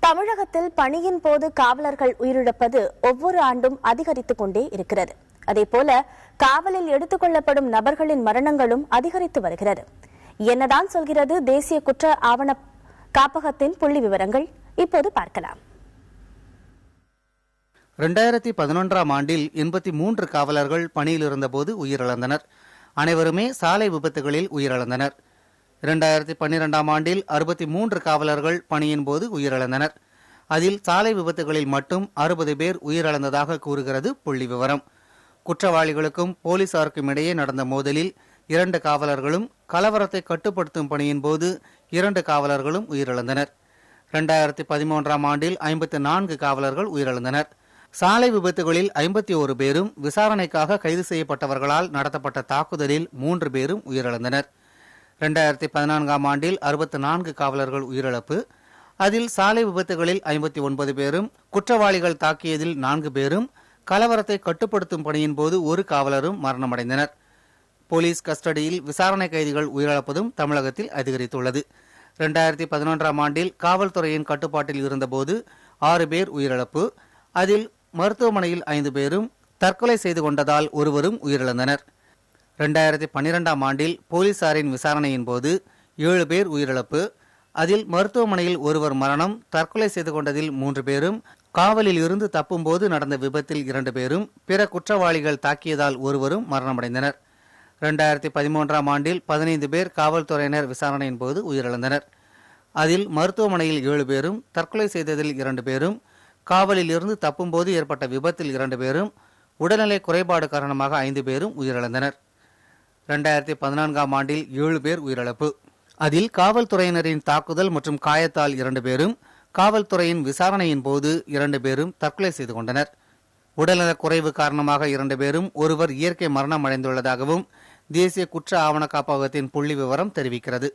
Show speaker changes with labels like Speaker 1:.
Speaker 1: தமிழகத்தில் பணியின் போது காவலர்கள் உயிரிழப்பது ஒவ்வொரு ஆண்டும் அதிகரித்துக் கொண்டே இருக்கிறது. அதேபோல காவலில் எடுத்துக் கொள்ளப்படும் நபர்களின் மரணங்களும் அதிகரித்து வருகிறது. என்னதான் சொல்கிறது தேசிய குற்ற ஆவண காப்பகத்தின் புள்ளி விவரங்கள்? இப்போது பார்க்கலாம்.
Speaker 2: 2011ஆம் ஆண்டில் 83 காவலர்கள் பணியில் இருந்தபோது உயிரிழந்தனர். அனைவருமே சாலை விபத்துகளில் உயிரிழந்தனர். 2012ஆம் ஆண்டில் 63 காவலர்கள் பணியின் போது உயிரிழந்தனர். அதில் சாலை விபத்துகளில் மட்டும் 60 பேர் உயிரிழந்ததாக கூறுகிறது புள்ளி விவரம். குற்றவாளிகளுக்கும் போலீசாருக்கும் இடையே நடந்த மோதலில் 2 காவலர்களும், கலவரத்தை கட்டுப்படுத்தும் பணியின் போது 2 காவலர்களும் உயிரிழந்தனர். 2013ஆம் ஆண்டில் 54 காவலர்கள் உயிரிழந்தனர். சாலை விபத்துகளில் 51 பேரும், விசாரணைக்காக கைது செய்யப்பட்டவர்களால் நடத்தப்பட்ட தாக்குதலில் 3 பேரும் உயிரிழந்தனர். 2014ஆம் ஆண்டில் 64 காவலர்கள் உயிரிழப்பு. அதில் சாலை விபத்துகளில் 59 பேரும், குற்றவாளிகள் தாக்கியதில் 4 பேரும், கலவரத்தை கட்டுப்படுத்தும் பணியின் போது 1 காவலரும் மரணமடைந்தனர். போலீஸ் கஸ்டடியில் விசாரணை கைதிகள் உயிரிழப்பதும் தமிழகத்தில் அதிகரித்துள்ளது. 2011ஆம் ஆண்டில் காவல்துறையின் கட்டுப்பாட்டில் இருந்தபோது 6 பேர் உயிரிழப்பு. அதில் மருத்துவமனையில் 5 பேரும், தற்கொலை செய்து கொண்டதால் ஒருவரும் உயிரிழந்தனர். 2012ஆம் ஆண்டில் போலீசாரின் விசாரணையின் போது 7 பேர் உயிரிழப்பு. அதில் மருத்துவமனையில் ஒருவர் மரணம், தற்கொலை செய்து கொண்டதில் 3 பேரும், காவலில் இருந்து தப்பும் போது நடந்த விபத்தில் 2 பேரும், பிற குற்றவாளிகள் தாக்கியதால் ஒருவரும் மரணமடைந்தனர். 2013ஆம் ஆண்டில் 15 பேர் காவல்துறையினர் விசாரணையின் போது உயிரிழந்தனர். அதில் மருத்துவமனையில் 7 பேரும், தற்கொலை செய்ததில் 2 பேரும், காவலில் இருந்து தப்பும் போது ஏற்பட்ட விபத்தில் 2 பேரும், உடல்நிலை குறைபாடு காரணமாக 5 பேரும் உயிரிழந்தனர். 2014ஆம் ஆண்டில் 7 பேர் உயிரிழப்பு. அதில் காவல்துறையினரின் தாக்குதல் மற்றும் காயத்தால் 2 பேரும், காவல்துறையின் விசாரணையின் போது 2 பேரும் தற்கொலை செய்து கொண்டனர். உடல்நலக் குறைவு காரணமாக 2 பேரும், ஒருவர் இயற்கை மரணம் அடைந்துள்ளதாகவும் தேசிய குற்ற ஆவண காப்பகத்தின் புள்ளி விவரம் தெரிவிக்கிறது.